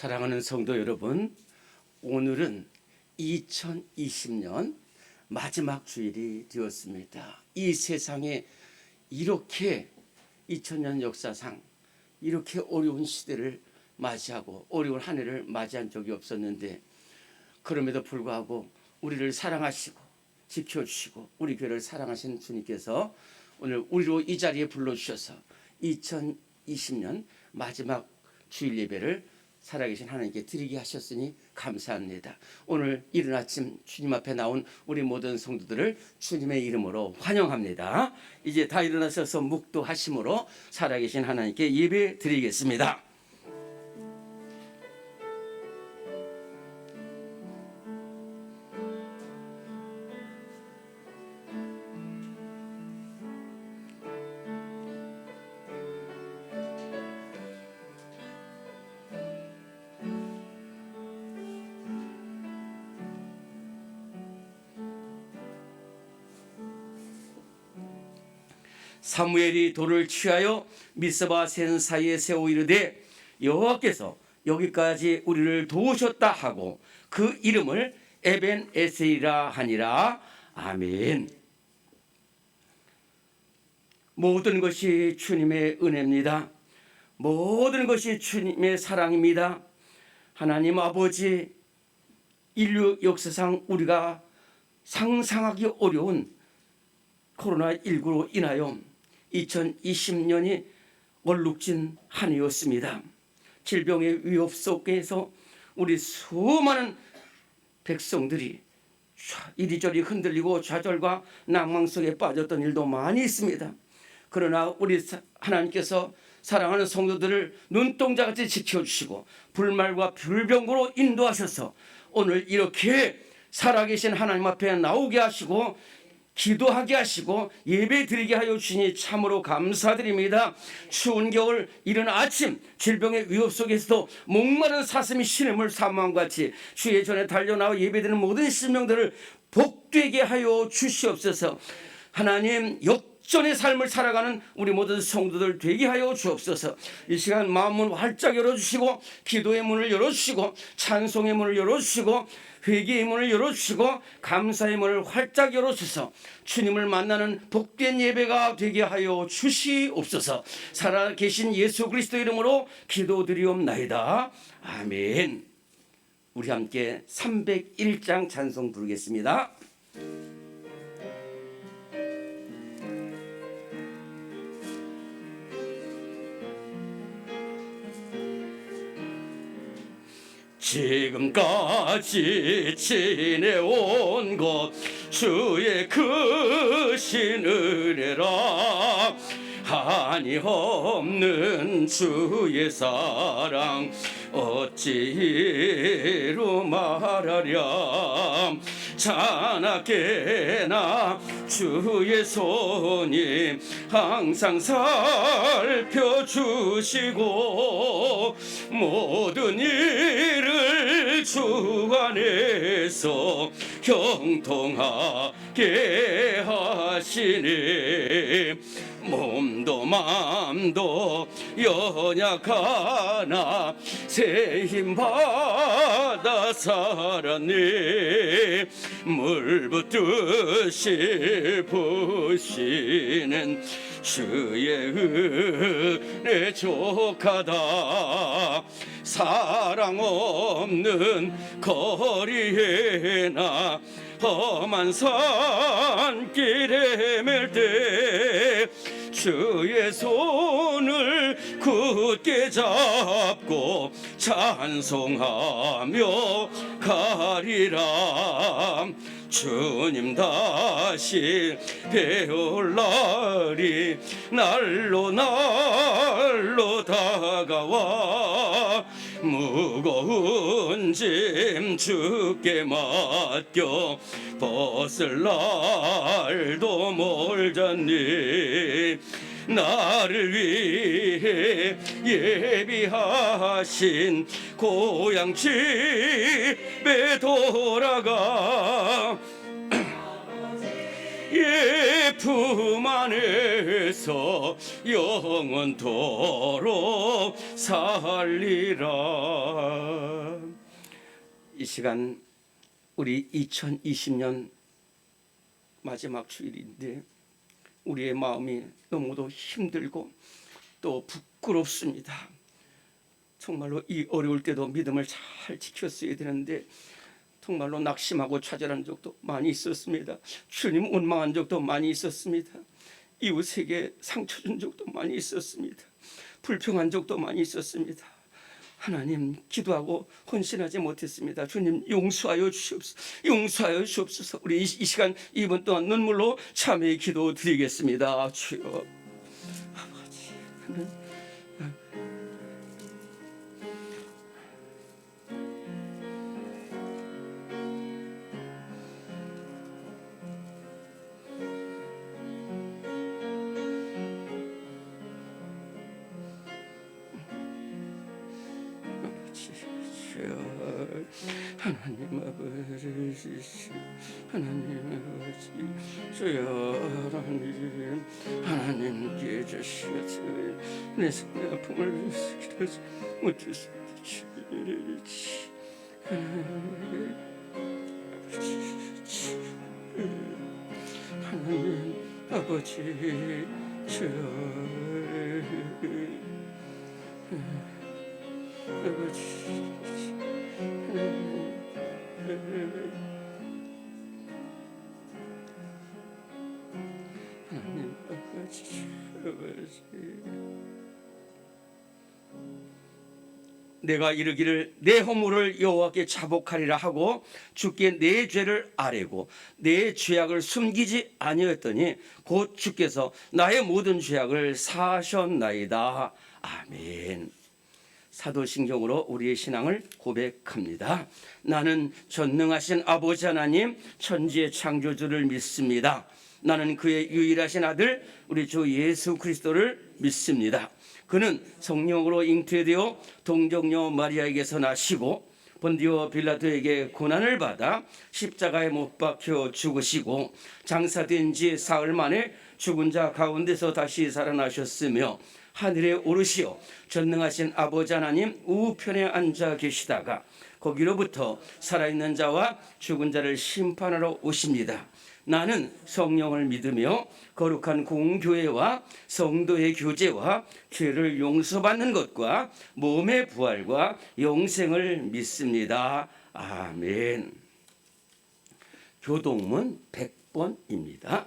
사랑하는 성도 여러분, 오늘은 2020년 마지막 주일이 되었습니다. 이 세상에 이렇게 2000년 역사상 이렇게 어려운 시대를 맞이하고 어려운 한 해를 맞이한 적이 없었는데, 그럼에도 불구하고 우리를 사랑하시고 지켜주시고 우리 교회를 사랑하신 주님께서 오늘 우리로 이 자리에 불러주셔서 2020년 마지막 주일 예배를 살아계신 하나님께 드리게 하셨으니 감사합니다. 오늘 이른 아침 주님 앞에 나온 우리 모든 성도들을 주님의 이름으로 환영합니다. 이제 다 일어나셔서 묵도하심으로 살아계신 하나님께 예배 드리겠습니다. 사무엘이 돌을 취하여 미스바 센 사이에 세워 이르되 여호와께서 여기까지 우리를 도우셨다 하고 그 이름을 에벤에셀이라 하니라. 아멘. 모든 것이 주님의 은혜입니다. 모든 것이 주님의 사랑입니다. 하나님 아버지, 인류 역사상 우리가 상상하기 어려운 코로나19로 인하여 2020년이 얼룩진 한 해였습니다. 질병의 위협 속에서 우리 수많은 백성들이 이리저리 흔들리고 좌절과 낭망 속에 빠졌던 일도 많이 있습니다. 그러나 우리 하나님께서 사랑하는 성도들을 눈동자같이 지켜주시고 불말과 불병으로 인도하셔서 오늘 이렇게 살아계신 하나님 앞에 나오게 하시고 기도하게 하시고 예배 드리게 하여 주시니 참으로 감사드립니다. 추운 겨울 이른 아침 질병의 위협 속에서도 목마른 사슴이 신음을 사모함과 같이 주의 전에 달려나와 예배드리는 모든 심령들을 복되게 하여 주시옵소서. 하나님, 역전의 삶을 살아가는 우리 모든 성도들 되게 하여 주옵소서. 이 시간 마음문 활짝 열어주시고 기도의 문을 열어주시고 찬송의 문을 열어주시고 회개의 문을 열어주시고 감사의 문을 활짝 열어주셔서 주님을 만나는 복된 예배가 되게 하여 주시옵소서. 살아계신 예수 그리스도 이름으로 기도드리옵나이다. 아멘. 우리 함께 301장 찬송 부르겠습니다. 지금까지 지내온 것 주의 크신 은혜라. 한이 없는 주의 사랑 어찌로 말하랴. 자나깨나 주의 손이 항상 살펴주시고 모든 일을 주 안에서 형통하게 하시니 몸도 맘도 연약하나 새 힘 받아 살았네. 물 붓듯이 부시는 주의 은혜 족하다. 사랑 없는 거리에나 험한 산길에 맬 때 주의 손을 굳게 잡고 찬송하며 가리라. 주님 다시 배울 날이 날로 다가와 무거운 짐 주께 맡겨 벗을 날도 멀잖니. 나를 위해 예비하신 고향 집에 돌아가 품 안에서 영원토록 살리라. 이 시간 우리 2020년 마지막 주일인데 우리의 마음이 너무도 힘들고 또 부끄럽습니다. 정말로 이 어려울 때도 믿음을 잘 지켰어야 되는데 정말로 낙심하고 좌절한 적도 많이 있었습니다. 주님 원망한 적도 많이 있었습니다. 이웃에게 상처 준 적도 많이 있었습니다. 불평한 적도 많이 있었습니다. 하나님, 기도하고 헌신하지 못했습니다. 주님 용서하여 주시옵소서. 용서하여 주옵소서. 우리 이 시간 2분 동안 눈물로 참회의 기도 드리겠습니다. 주여 아버지, 하나님, 하나님 아버지, 하나님 아버지, 주여 하나님, 하나님께 주시옵소서. 내 삶의 아픔을 기다리지 못했습니다. 하나님 아버지, 주여 아버지, 하나님 아버지, 내가 이르기를 내 허물을 여호와께 자복하리라 하고 주께 내 죄를 아뢰고 내 죄악을 숨기지 아니었더니 곧 주께서 나의 모든 죄악을 사하셨나이다. 아멘. 사도신경으로 우리의 신앙을 고백합니다. 나는 전능하신 아버지 하나님 천지의 창조주를 믿습니다. 나는 그의 유일하신 아들 우리 주 예수 그리스도를 믿습니다. 그는 성령으로 잉태되어 동정녀 마리아에게서 나시고 본디오 빌라도에게 고난을 받아 십자가에 못 박혀 죽으시고 장사된 지 사흘 만에 죽은 자 가운데서 다시 살아나셨으며 하늘에 오르시어 전능하신 아버지 하나님 우편에 앉아 계시다가 거기로부터 살아있는 자와 죽은 자를 심판하러 오십니다. 나는 성령을 믿으며 거룩한 공교회와 성도의 교제와 죄를 용서받는 것과 몸의 부활과 영생을 믿습니다. 아멘. 교동문 100번입니다.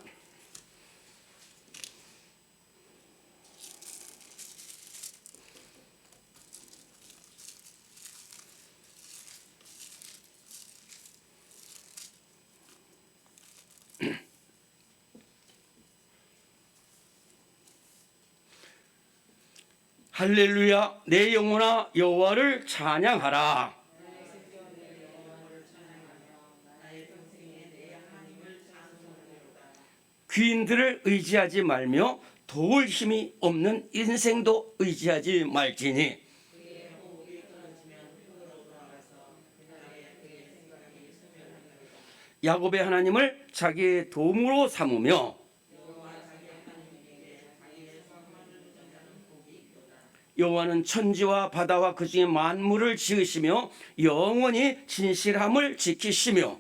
할렐루야, 내 영혼아 여호와를 찬양하라. 귀인들을 의지하지 말며 도울 힘이 없는 인생도 의지하지 말지니 야곱의 하나님을 자기의 도움으로 삼으며 여호와는 천지와 바다와 그 중에 만물을 지으시며 영원히 진실함을 지키시며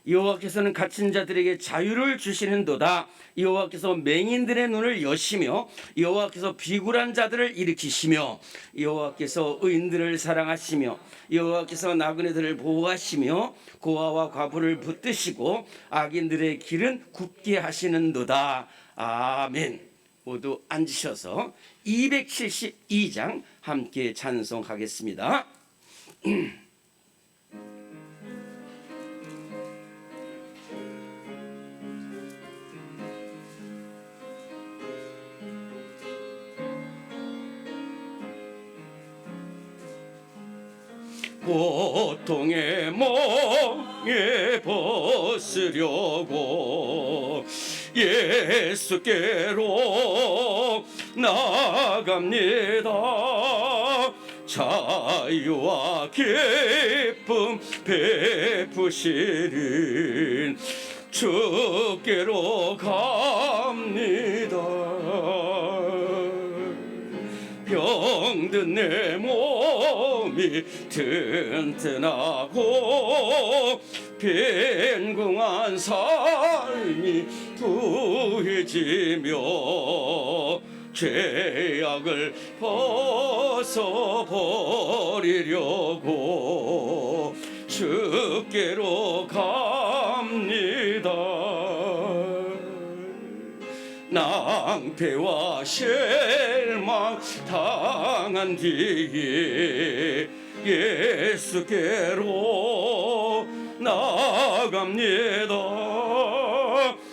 여호와께서는 갇힌 자들에게 자유를 주시는도다. 여호와께서 맹인들의 눈을 여시며 여호와께서 비굴한 자들을 일으키시며 여호와께서 의인들을 사랑하시며 여호와께서 나그네들을 보호하시며 고아와 과부를 붙드시고 악인들의 길은 굽게 하시는도다. 아멘. 모두 앉으셔서 272장 함께 찬송하겠습니다. 고통의 멍에 벗으려고 예수께로 나갑니다. 자유와 기쁨 베푸시는 주께로 갑니다. 병든 내 몸이 튼튼하고 빈궁한 삶이 부해지며 죄악을 벗어버리려고 주께로 갑니다. 낭패와 실망 당한 뒤에 예수께로 나갑니다.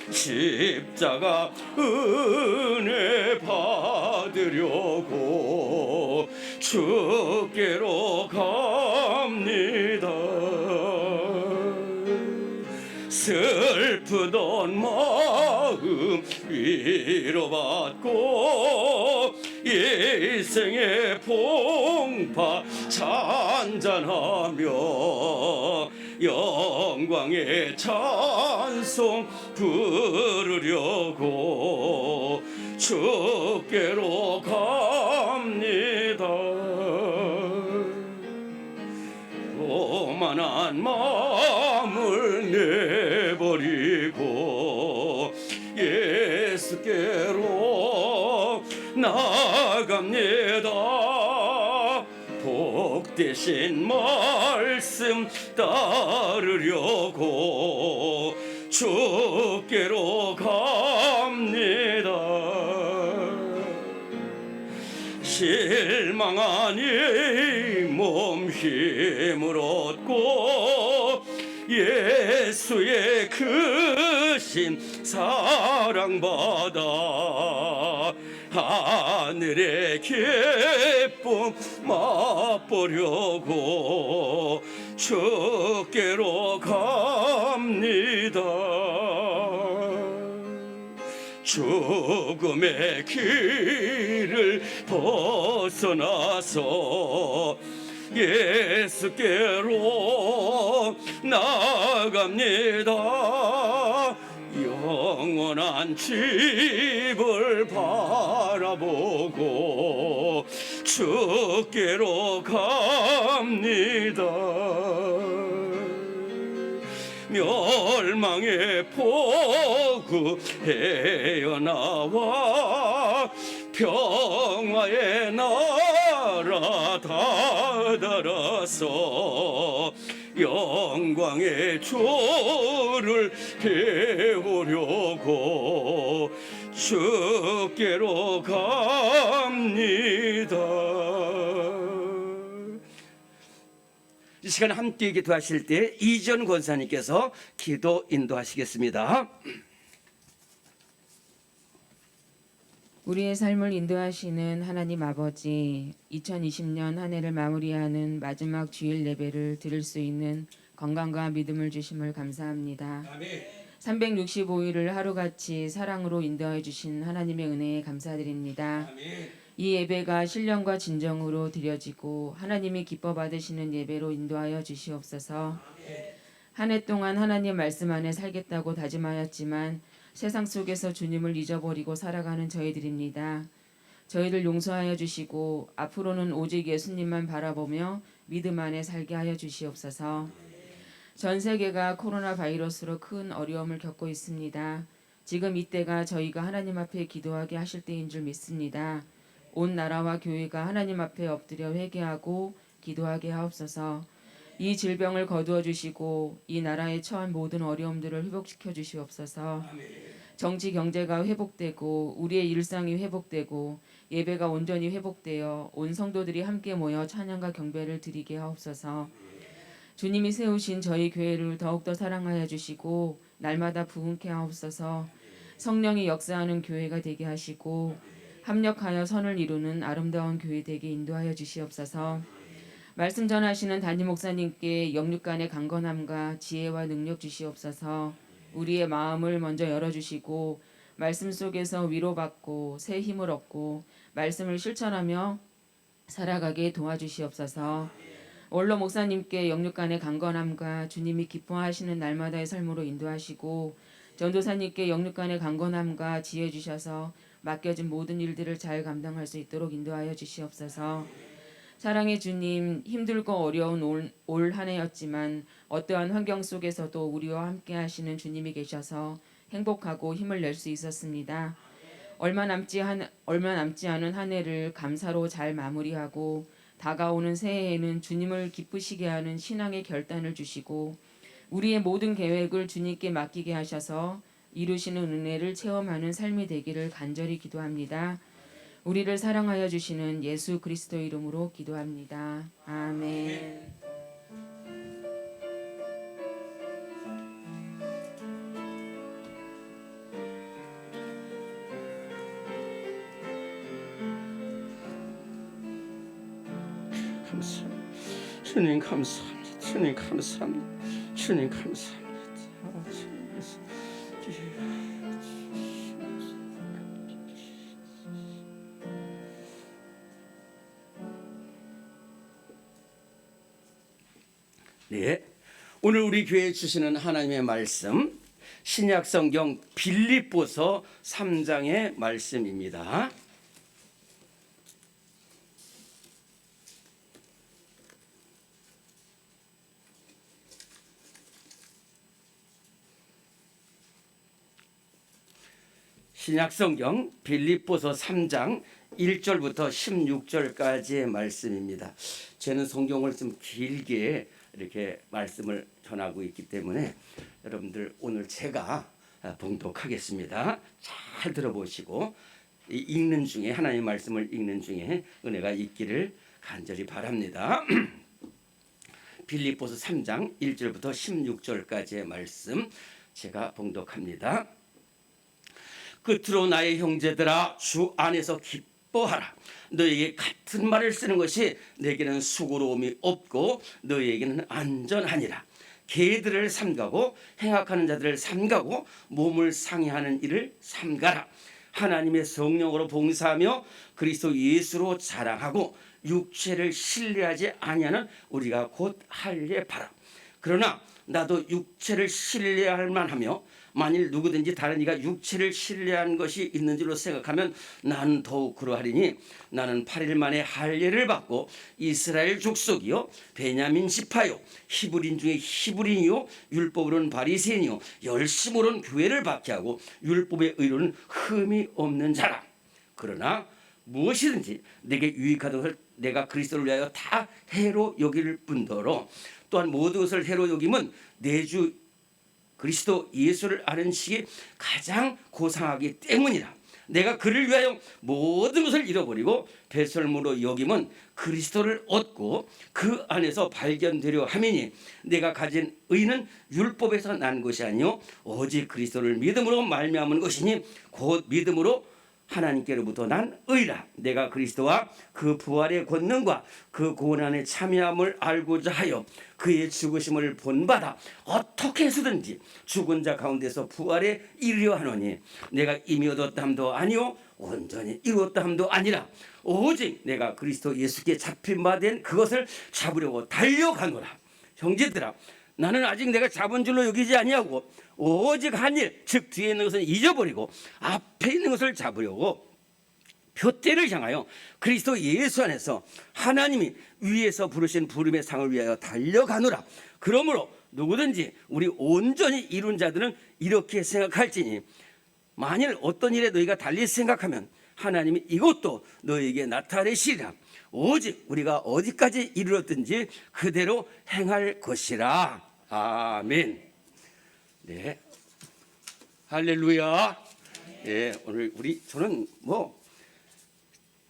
십자가 은혜 받으려고 주께로 갑니다. 슬프던 마음 위로받고 일생의 풍파 찬잔하며 영광의 찬송 부르려고 주께로 갑니다. 오만한 마음을 내버리고 예수께로 나갑니다. 복되신 말씀 따르려고 주께로 갑니다. 실망한 이 몸 힘을 얻고 예수의 크신 사랑받아 하늘의 기쁨 맛보려고 주께로 갑니다. 죽음의 길을 벗어나서 예수께로 나갑니다. 영원한 집을 바라보고 주께로 갑니다. 멸망의 폭우 헤어나와 평화의 나라 다다라서 영광의 주를 배우려고 주께로 갑니다. 이 시간 함께 기도하실 때 이전 권사님께서 기도 인도하시겠습니다. 우리의 삶을 인도하시는 하나님 아버지, 2020년 한 해를 마무리하는 마지막 주일 예배를 드릴 수 있는 건강과 믿음을 주심을 감사합니다. 365일을 하루같이 사랑으로 인도해 주신 하나님의 은혜에 감사드립니다. 이 예배가 신령과 진정으로 드려지고 하나님이 기뻐 받으시는 예배로 인도하여 주시옵소서. 한 해 동안 하나님 말씀 안에 살겠다고 다짐하였지만 세상 속에서 주님을 잊어버리고 살아가는 저희들입니다. 저희를 용서하여 주시고 앞으로는 오직 예수님만 바라보며 믿음 안에 살게 하여 주시옵소서. 전 세계가 코로나 바이러스로 큰 어려움을 겪고 있습니다. 지금 이때가 저희가 하나님 앞에 기도하게 하실 때인 줄 믿습니다. 온 나라와 교회가 하나님 앞에 엎드려 회개하고 기도하게 하옵소서. 이 질병을 거두어 주시고 이 나라에 처한 모든 어려움들을 회복시켜 주시옵소서. 정치 경제가 회복되고 우리의 일상이 회복되고 예배가 온전히 회복되어 온 성도들이 함께 모여 찬양과 경배를 드리게 하옵소서. 주님이 세우신 저희 교회를 더욱더 사랑하여 주시고 날마다 부흥케 하옵소서. 성령이 역사하는 교회가 되게 하시고 합력하여 선을 이루는 아름다운 교회 되게 인도하여 주시옵소서. 말씀 전하시는 담임 목사님께 영육간의 강건함과 지혜와 능력 주시옵소서. 우리의 마음을 먼저 열어주시고 말씀 속에서 위로받고 새 힘을 얻고 말씀을 실천하며 살아가게 도와주시옵소서. 원로 목사님께 영육간의 강건함과 주님이 기뻐하시는 날마다의 삶으로 인도하시고 전도사님께 영육간의 강건함과 지혜 주셔서 맡겨진 모든 일들을 잘 감당할 수 있도록 인도하여 주시옵소서. 사랑의 주님, 힘들고 어려운 올 한 해였지만 어떠한 환경 속에서도 우리와 함께 하시는 주님이 계셔서 행복하고 힘을 낼 수 있었습니다. 얼마 남지 않은 한 해를 감사로 잘 마무리하고 다가오는 새해에는 주님을 기쁘시게 하는 신앙의 결단을 주시고 우리의 모든 계획을 주님께 맡기게 하셔서 이루시는 은혜를 체험하는 삶이 되기를 간절히 기도합니다. 우리를 사랑하여 주시는 예수 그리스도 이름으로 기도합니다. 아멘. 감사합니다. 주님 감사합니다. 주님 감사합니다. 주님 감사합니다. 네, 오늘 우리 교회에 주시는 하나님의 말씀 신약 성경 빌립보서 3장의 말씀입니다. 신약 성경 빌립보서 3장 1절부터 16절까지의 말씀입니다. 저는 성경을 좀 길게 이렇게 말씀을 전하고 있기 때문에 여러분들 오늘 제가 봉독하겠습니다. 잘 들어보시고 읽는 중에 하나님의 말씀을 읽는 중에 은혜가 있기를 간절히 바랍니다. 빌립보서 3장 1절부터 16절까지의 말씀 제가 봉독합니다. 끝으로 나의 형제들아 주 안에서 기뻐하라. 너에게 같은 말을 쓰는 것이 내게는 수고로움이 없고 너에게는 안전하니라. 개들을 삼가고 행악하는 자들을 삼가고 몸을 상해하는 일을 삼가라. 하나님의 성령으로 봉사하며 그리스도 예수로 자랑하고 육체를 신뢰하지 아니하는 우리가 곧 할례 바라. 그러나 나도 육체를 신뢰할 만하며 만일 누구든지 다른 이가 육체를 신뢰한 것이 있는 줄로 생각하면 나는 더욱 그러하리니 나는 8일 만에 할례를 받고 이스라엘 족속이요 베냐민 지파요 히브리인 중에 히브리인이요 율법으로는 바리새인이요 열심으로는 교회를 박해하고 율법의 의로는 흠이 없는 자라. 그러나 무엇이든지 내게 유익하던 것을 내가 그리스도를 위하여 다 해로 여길 뿐더러 또한 모든 것을 해로 여김은 내 주 그리스도 예수를 아는 시기 가장 고상하기 때문이라. 내가 그를 위하여 모든 것을 잃어버리고 배설물로 여김은 그리스도를 얻고 그 안에서 발견되려 함이니 내가 가진 의는 율법에서 난 것이 아니요 오직 그리스도를 믿음으로 말미암은 것이니 곧 믿음으로 하나님께로부터 난 의라. 내가 그리스도와 그 부활의 권능과 그 고난에 참여함을 알고자 하여 그의 죽으심을 본받아 어떻게 해서든지 죽은 자 가운데서 부활에 이르려 하노니 내가 이미 얻었다 함도 아니요 온전히 이루었다 함도 아니라 오직 내가 그리스도 예수께 잡힌 바 된 그것을 잡으려고 달려가노라. 형제들아 나는 아직 내가 잡은 줄로 여기지 아니하고 오직 한 일, 즉 뒤에 있는 것은 잊어버리고 앞에 있는 것을 잡으려고 표대를 향하여 그리스도 예수 안에서 하나님이 위에서 부르신 부름의 상을 위하여 달려가노라. 그러므로 누구든지 우리 온전히 이룬 자들은 이렇게 생각할지니 만일 어떤 일에 너희가 달리 생각하면 하나님이 이것도 너희에게 나타내시리라. 오직 우리가 어디까지 이르렀든지 그대로 행할 것이라. 아멘. 네, 할렐루야. 네, 오늘 저는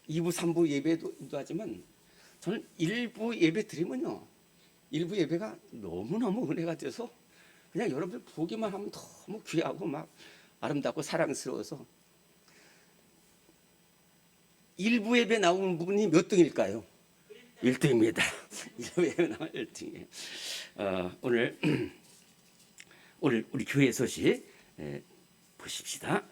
2부 3부 예배도 인도하지만 저는 1부 예배 드리면요 1부 예배가 너무너무 은혜가 돼서 그냥 여러분들 보기만 하면 너무 귀하고 막 아름답고 사랑스러워서 1부 예배 나오는 부분이 몇 등일까요? 1등입니다. 1부 예배 나오면 1등이에요. 오늘 우리 교회 소식 보십시다.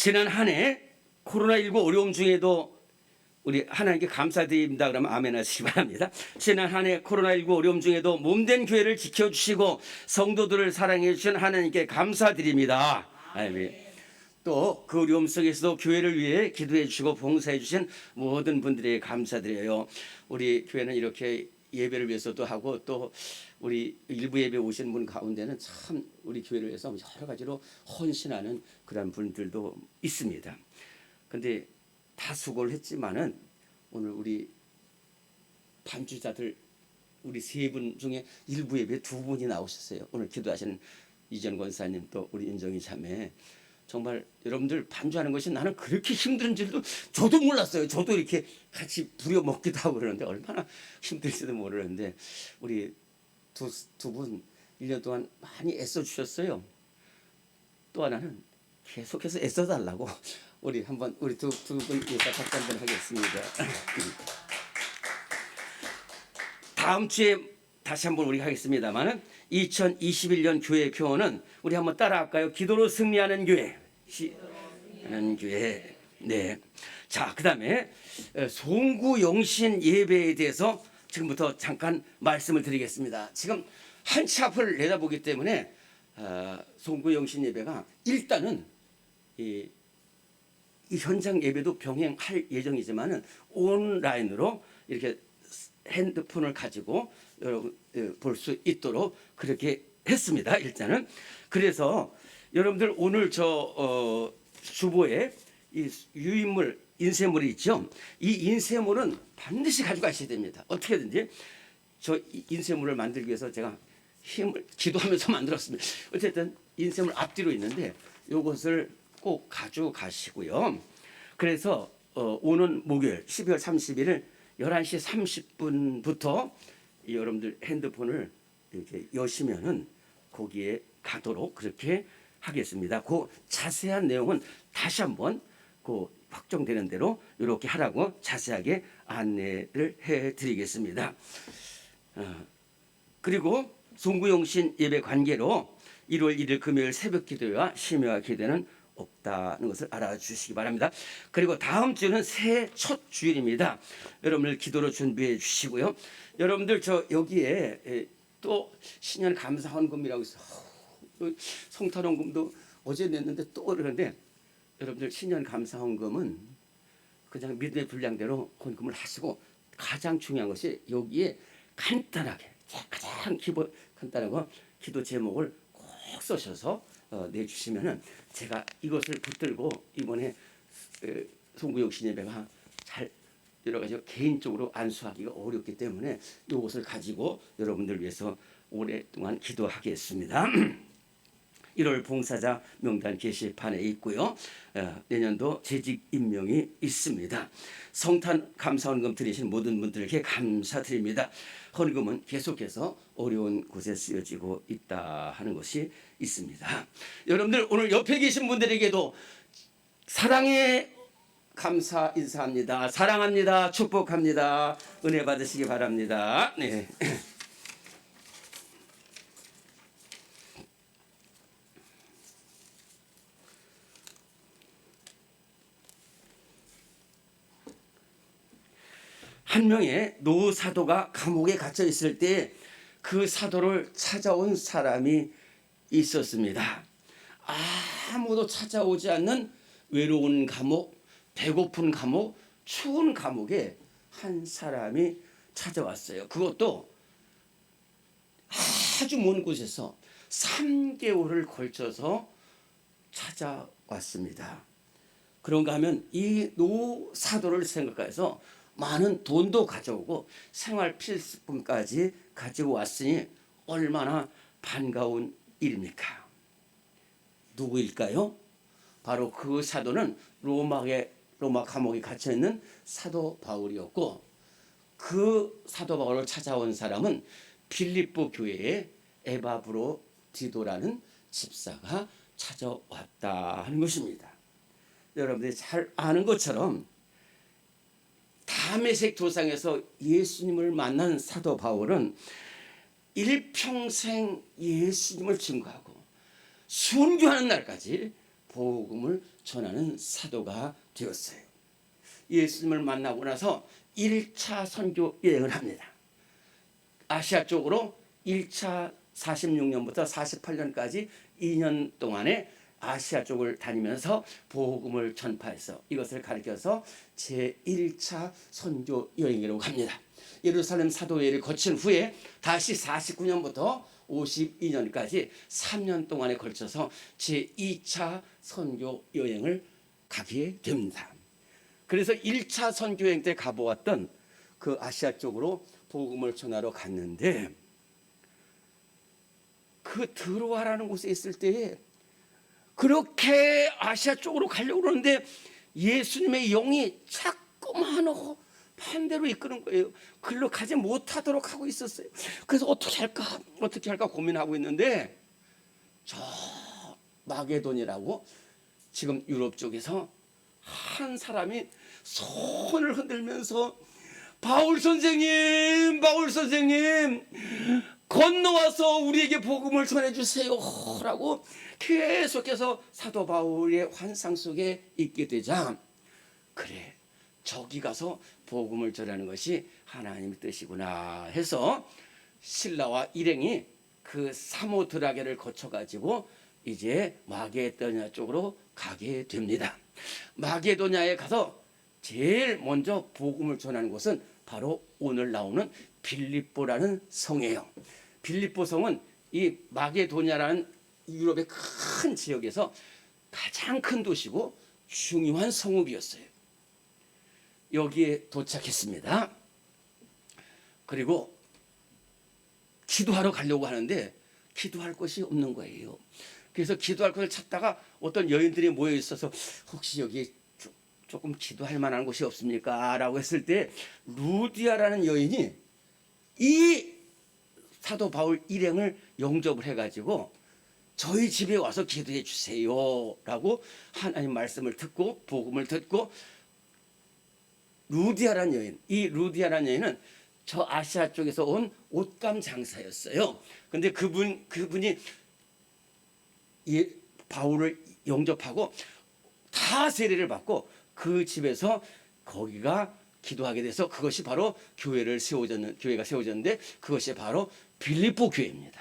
지난 한 해 코로나19 어려움 중에도 우리 하나님께 감사드립니다. 그러면 아멘 하시기 바랍니다. 지난 한 해 코로나19 어려움 중에도 몸된 교회를 지켜주시고 성도들을 사랑해 주신 하나님께 감사드립니다. 아멘. 또 그 어려움 속에서도 교회를 위해 기도해 주시고 봉사해 주신 모든 분들에게 감사드려요. 우리 교회는 이렇게 예배를 위해서도 하고 또 우리 일부 예배 오신 분 가운데는 참 우리 교회를 위해서 여러 가지로 헌신하는 그런 분들도 있습니다. 근데 다 수고를 했지만은 오늘 우리 반주자들 우리 세 분 중에 일부 예배 두 분이 나오셨어요. 오늘 기도하시는 이전 권사님 또 우리 인정이 자매, 정말 여러분들 반주하는 것이 나는 그렇게 힘든 줄도 저도 몰랐어요. 저도 이렇게 같이 부려 먹기도 하고 그러는데 얼마나 힘들지도 모르는데 우리 두 분 1년 동안 많이 애써 주셨어요. 또 하나는 계속해서 애써 달라고 우리 한번 우리 두 분 위해서 박수 한번 하겠습니다. 다음 주에 다시 한번 우리가 하겠습니다만은 2021년 교회 교훈은 우리 한번 따라할까요? 기도로 승리하는 교회. 하는 교회. 네. 자, 그다음에 송구 영신 예배에 대해서 지금부터 잠깐 말씀을 드리겠습니다. 지금 한치 앞을 내다보기 때문에 송구 영신 예배가 일단은 이 현장 예배도 병행할 예정이지만은 온라인으로 이렇게 핸드폰을 가지고 여러분 볼 수 있도록 그렇게 했습니다. 일단은 그래서 여러분들 오늘 저 주보에 이 유인물 인쇄물이 있죠. 이 인쇄물은 반드시 가져가셔야 됩니다. 어떻게든지 저 인쇄물을 만들기 위해서 제가 힘을 기도하면서 만들었습니다. 어쨌든 인쇄물 앞뒤로 있는데 이것을 꼭 가져가시고요. 그래서 오는 목요일 12월 31일 11시 30분부터 여러분들 핸드폰을 이렇게 여시면은 거기에 가도록 그렇게 하겠습니다. 그 자세한 내용은 다시 한번 그 확정되는 대로 이렇게 하라고 자세하게 안내를 해드리겠습니다. 그리고 송구영신 예배 관계로 1월 1일 금요일 새벽 기도와 심야와 기도는 없다는 것을 알아주시기 바랍니다. 그리고 다음 주는 새해 첫 주일입니다. 여러분들 기도로 준비해 주시고요. 여러분들 저 여기에 또 신년 감사 헌금이라고 해서 성탄 헌금도 어제 냈는데 또 그러는데 여러분들 신년 감사 헌금은 그냥 믿음의 분량대로 헌금을 하시고 가장 중요한 것이 여기에 간단하게 가장 기본 간단한 거 기도 제목을 꼭 써셔서 내주시면은 제가 이것을 붙들고 이번에 송구영신 예배가 잘 여러 가지 개인적으로 안수하기가 어렵기 때문에 이것을 가지고 여러분들 위해서 오랫동안 기도하겠습니다. 1월 봉사자 명단 게시판에 있고요. 내년도 재직 임명이 있습니다. 성탄 감사 헌금 드리신 모든 분들에게 감사드립니다. 헌금은 계속해서 어려운 곳에 쓰여지고 있다 하는 것이 있습니다. 여러분들 오늘 옆에 계신 분들에게도 사랑의 감사 인사합니다. 사랑합니다. 축복합니다. 은혜 받으시기 바랍니다. 네. 한 명의 노 사도가 감옥에 갇혀 있을 때 그 사도를 찾아온 사람이 있었습니다. 아무도 찾아오지 않는 외로운 감옥, 배고픈 감옥, 추운 감옥에 한 사람이 찾아왔어요. 그것도 아주 먼 곳에서 3개월을 걸쳐서 찾아왔습니다. 그런가 하면 이 노 사도를 생각해서 많은 돈도 가져오고 생활 필수품까지 가지고 왔으니 얼마나 반가운 일입니까? 누구일까요? 바로 그 사도는 로마 감옥에 갇혀 있는 사도 바울이었고 그 사도 바울을 찾아온 사람은 빌립보 교회의 에바브로디도라는 집사가 찾아왔다 하는 것입니다. 여러분들이 잘 아는 것처럼 다메섹 도상에서 예수님을 만난 사도 바울은 일평생 예수님을 증거하고 순교하는 날까지 복음을 전하는 사도가 되었어요. 예수님을 만나고 나서 1차 선교 여행을 합니다. 아시아 쪽으로 1차 46년부터 48년까지 2년 동안에 아시아 쪽을 다니면서 복음을 전파해서 이것을 가르쳐서 제1차 선교 여행이라고 합니다. 예루살렘 사도회를 거친 후에 다시 49년부터 52년까지 3년 동안에 걸쳐서 제2차 선교 여행을 가게 됩니다. 그래서 1차 선교 여행 때 가보았던 그 아시아 쪽으로 복음을 전하러 갔는데 그 드로아라는 곳에 있을 때에 그렇게 아시아 쪽으로 가려고 그러는데 예수님의 영이 자꾸만 반대로 이끄는 거예요. 글로 가지 못하도록 하고 있었어요. 그래서 어떻게 할까 고민하고 있는데 저 마게돈이라고 지금 유럽 쪽에서 한 사람이 손을 흔들면서 바울 선생님 건너와서 우리에게 복음을 전해주세요 라고 계속해서 사도 바울의 환상 속에 있게 되자 그래 저기 가서 복음을 전하는 것이 하나님의 뜻이구나 해서 신라와 일행이 그 사모드라게를 거쳐가지고 이제 마게도냐 쪽으로 가게 됩니다. 마게도냐에 가서 제일 먼저 복음을 전하는 곳은 바로 오늘 나오는 빌립보라는 성이에요. 빌립보 성은 이 마게도냐라는 유럽의 큰 지역에서 가장 큰 도시고 중요한 성읍이었어요. 여기에 도착했습니다. 그리고 기도하러 가려고 하는데 기도할 곳이 없는 거예요. 그래서 기도할 곳을 찾다가 어떤 여인들이 모여 있어서 혹시 여기 조금 기도할 만한 곳이 없습니까? 라고 했을 때 루디아라는 여인이 이 사도 바울 일행을 영접을 해가지고 저희 집에 와서 기도해 주세요 라고 하나님 말씀을 듣고 복음을 듣고 루디아라는 여인, 이 루디아라는 여인은 저 아시아 쪽에서 온 옷감 장사였어요. 근데 그분이 이 바울을 영접하고 다 세례를 받고 그 집에서 거기가 기도하게 돼서 그것이 바로 교회가 세워졌는데 그것이 바로 빌립보 교회입니다.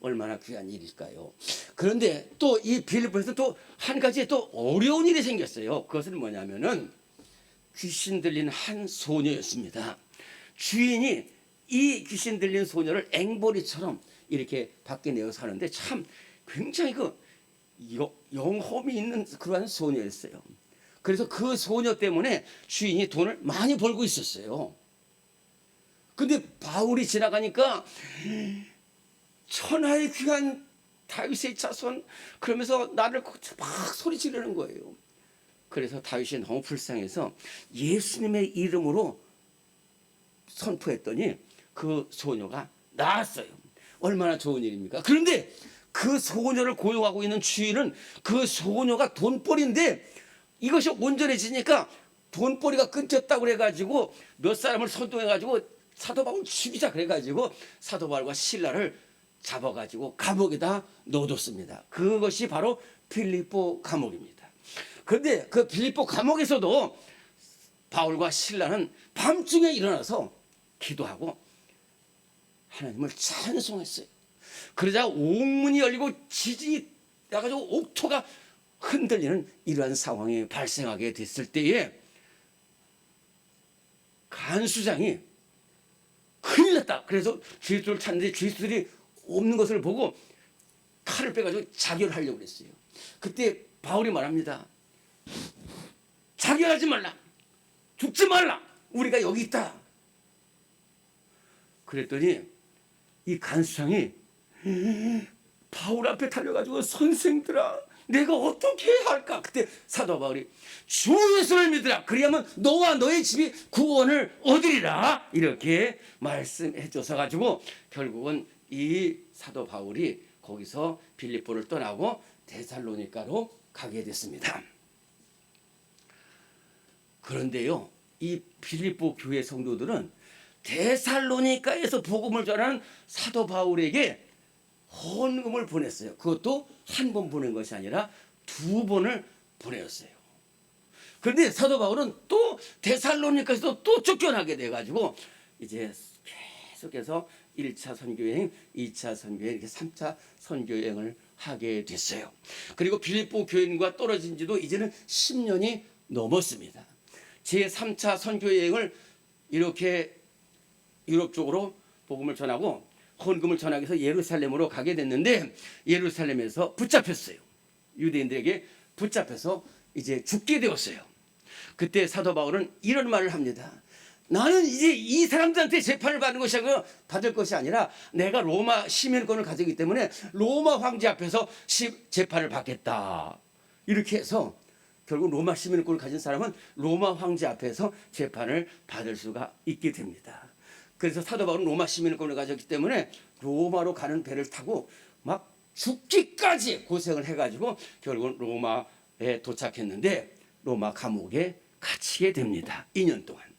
얼마나 귀한 일일까요? 그런데 또 이 빌립보에서 또 한 가지 또 어려운 일이 생겼어요. 그것은 뭐냐면은 귀신 들린 한 소녀였습니다. 주인이 이 귀신 들린 소녀를 앵벌이처럼 이렇게 밖에 내어 사는데 참 굉장히 영험이 있는 그러한 소녀였어요. 그래서 그 소녀 때문에 주인이 돈을 많이 벌고 있었어요. 근데 바울이 지나가니까 천하의 귀한 다윗의 자손 그러면서 나를 막 소리 지르는 거예요. 그래서 다윗이 너무 불쌍해서 예수님의 이름으로 선포했더니 그 소녀가 나았어요. 얼마나 좋은 일입니까? 그런데 그 소녀를 고용하고 있는 주인은 그 소녀가 돈벌이인데 이것이 온전해지니까 돈벌이가 끊겼다고 그래가지고 몇 사람을 선동해가지고 사도 바울 죽이자 그래가지고 사도 바울과 실라를 잡아가지고 감옥에다 넣어뒀습니다. 그것이 바로 빌립보 감옥입니다. 그런데 그 빌립보 감옥에서도 바울과 실라는 밤중에 일어나서 기도하고 하나님을 찬송했어요. 그러자 옥문이 열리고 지진이 나가지고 옥토가 흔들리는 이러한 상황이 발생하게 됐을 때에 간수장이 큰일 났다. 그래서 죄수를 찾는데 죄수들이 없는 것을 보고 칼을 빼가지고 자결하려고 그랬어요. 그때 바울이 말합니다. 자결하지 말라. 죽지 말라. 우리가 여기 있다. 그랬더니 이 간수장이 바울 앞에 달려가지고 선생들아 내가 어떻게 해야 할까? 그때 사도 바울이 주 예수를 믿으라. 그리하면 너와 너의 집이 구원을 얻으리라. 이렇게 말씀해 줘서 가지고 결국은 이 사도 바울이 거기서 빌립보를 떠나고 데살로니가로 가게 됐습니다. 그런데요, 이 빌립보 교회 성도들은 데살로니가에서 복음을 전하는 사도 바울에게 헌금을 보냈어요. 그것도 한 번 보낸 것이 아니라 2번을 보내었어요. 그런데 사도 바울은 또 데살로니가에서 또 쫓겨나게 돼가지고 이제 계속해서 1차 선교여행, 2차 선교여행, 이렇게 3차 선교여행을 하게 됐어요. 그리고 빌립보 교인과 떨어진 지도 이제는 10년이 넘었습니다. 제3차 선교여행을 이렇게 유럽 쪽으로 복음을 전하고 헌금을 전하기 위해서 예루살렘으로 가게 됐는데 예루살렘에서 붙잡혔어요. 유대인들에게 붙잡혀서 이제 죽게 되었어요. 그때 사도 바울은 이런 말을 합니다. 나는 이제 이 사람들한테 재판을 받을 것이 아니라 내가 로마 시민권을 가지기 때문에 로마 황제 앞에서 재판을 받겠다. 이렇게 해서 결국 로마 시민권을 가진 사람은 로마 황제 앞에서 재판을 받을 수가 있게 됩니다. 그래서 사도 바울은 로마 시민권을 가졌기 때문에 로마로 가는 배를 타고 막 죽기까지 고생을 해가지고 결국은 로마에 도착했는데 로마 감옥에 갇히게 됩니다. 2년 동안.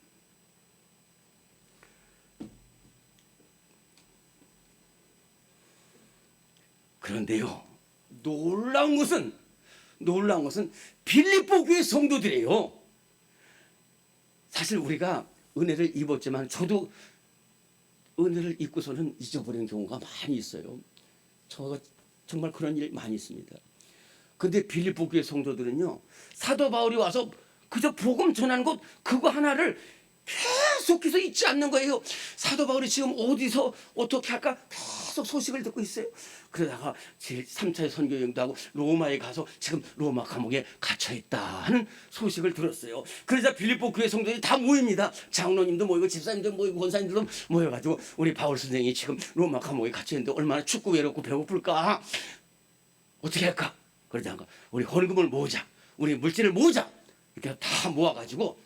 그런데요, 놀라운 것은 빌립보 교회 성도들이에요. 사실 우리가 은혜를 입었지만 저도 은혜를 입고서는 잊어버리는 경우가 많이 있어요. 저 정말 그런 일 많이 있습니다. 근데 빌립보 교회 성도들은요, 사도 바울이 와서 그저 복음 전하는 것 그거 하나를 계속해서 잊지 않는 거예요. 사도 바울이 지금 어디서 어떻게 할까 계속 소식을 듣고 있어요. 그러다가 제3차 선교여행도 하고 로마에 가서 지금 로마 감옥에 갇혀있다 하는 소식을 들었어요. 그러자 빌립보 교회 성도들이 다 모입니다. 장로님도 모이고 집사님도 모이고 권사님들도 모여가지고 우리 바울 선생이 지금 로마 감옥에 갇혀있는데 얼마나 춥고 외롭고 배고플까, 어떻게 할까. 그러다가 우리 헌금을 모으자, 우리 물질을 모으자, 이렇게 다 모아가지고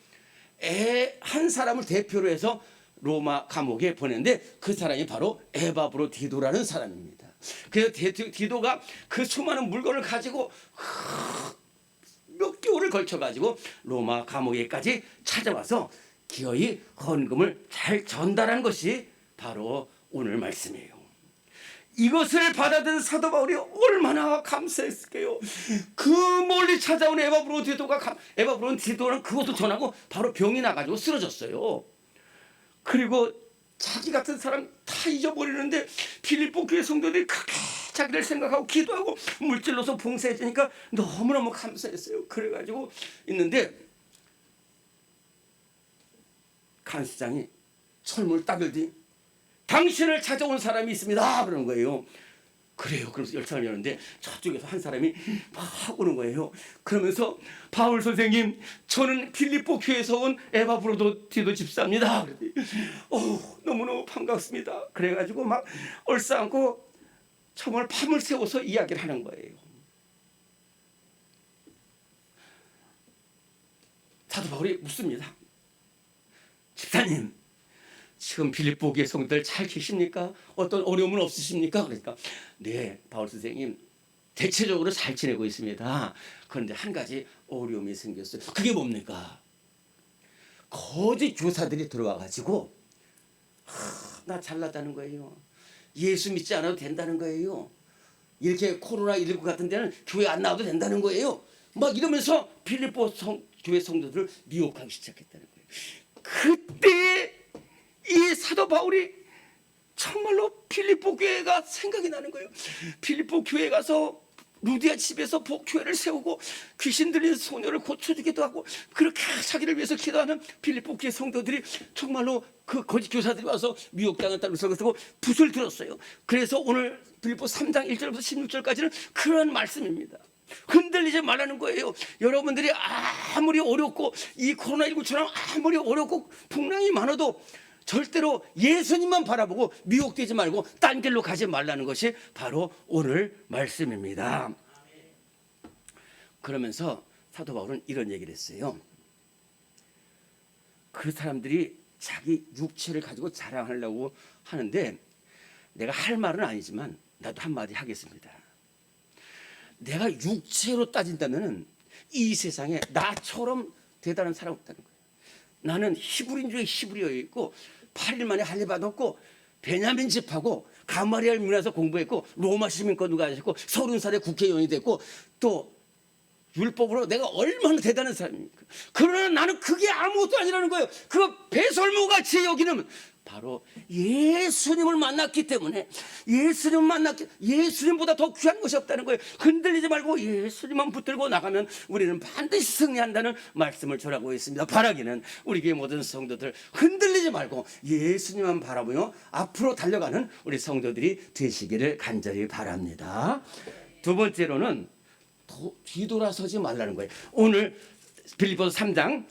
한 사람을 대표로 해서 로마 감옥에 보냈는데 그 사람이 바로 에바브로 디도라는 사람입니다. 그래서 디도가 그 수많은 물건을 가지고 몇 개월을 걸쳐가지고 로마 감옥에까지 찾아와서 기어이 헌금을 잘 전달한 것이 바로 오늘 말씀이에요. 이것을 받아든 사도 바울이 얼마나 감사했을까요? 그 멀리 찾아온 에바브로 디도는 그것도 전하고 바로 병이 나가지고 쓰러졌어요. 그리고 자기 같은 사람 다 잊어버리는데 빌립보 교회 성도들이 크게 자기를 생각하고 기도하고 물질로서 봉사해 주니까 너무너무 감사했어요. 그래가지고 있는데 간수장이 철문을 따들더니 당신을 찾아온 사람이 있습니다. 그러는 거예요. 그래요. 그래서 열차를 여는데 저쪽에서 한 사람이 막 오는 거예요. 그러면서 바울 선생님, 저는 빌립보 교회에서 온 에바브로 디도 집사입니다. 그랬더니 너무너무 반갑습니다. 그래가지고 막 얼싸안고 정말 밤을 새워서 이야기를 하는 거예요. 사도 바울이 묻습니다. 집사님, 지금 빌립보 교회 성도들 잘 계십니까? 어떤 어려움은 없으십니까? 그러니까 네, 바울 선생님, 대체적으로 잘 지내고 있습니다. 그런데 한 가지 어려움이 생겼어요. 그게 뭡니까? 거짓 교사들이 들어와가지고 나 잘났다는 거예요. 예수 믿지 않아도 된다는 거예요. 이렇게 코로나19 같은 데는 교회 안 나와도 된다는 거예요. 막 이러면서 빌립보 교회 성도들을 미혹하기 시작했다는 거예요. 그때 이 사도 바울이 정말로 필리포 교회가 생각이 나는 거예요. 필리포 교회에 가서 루디아 집에서 교회를 세우고 귀신 들린 소녀를 고쳐주기도 하고 그렇게 자기를 위해서 기도하는 필리포 교회 성도들이 정말로 그 거짓 교사들이 와서 미혹당했다는 것을 듣고 붓을 들었어요. 그래서 오늘 필리포 3장 1절부터 16절까지는 그런 말씀입니다. 흔들리지 말라는 거예요. 여러분들이 아무리 어렵고 이 코로나19처럼 아무리 어렵고 풍랑이 많아도 절대로 예수님만 바라보고 미혹되지 말고 딴 길로 가지 말라는 것이 바로 오늘 말씀입니다. 그러면서 사도 바울은 이런 얘기를 했어요. 그 사람들이 자기 육체를 가지고 자랑하려고 하는데 내가 할 말은 아니지만 나도 한마디 하겠습니다. 내가 육체로 따진다면 이 세상에 나처럼 대단한 사람 없다는 거예요. 나는 히브리인 중에 히브리어 있고 8일 만에 할례 받았고 베냐민 집하고 가마리엘 문화에서 공부했고 로마 시민권도 가졌고 30살에 국회의원이 됐고 또 율법으로 내가 얼마나 대단한 사람입니까? 그러나 나는 그게 아무것도 아니라는 거예요. 그 배설물같이 여기는 바로 예수님을 만났기 때문에, 예수님보다 더 귀한 것이 없다는 거예요. 흔들리지 말고 예수님만 붙들고 나가면 우리는 반드시 승리한다는 말씀을 전하고 있습니다. 바라기는 우리 교회 모든 성도들 흔들리지 말고 예수님만 바라보며 앞으로 달려가는 우리 성도들이 되시기를 간절히 바랍니다. 두 번째로는 뒤돌아서지 말라는 거예요. 오늘 빌립보서 3장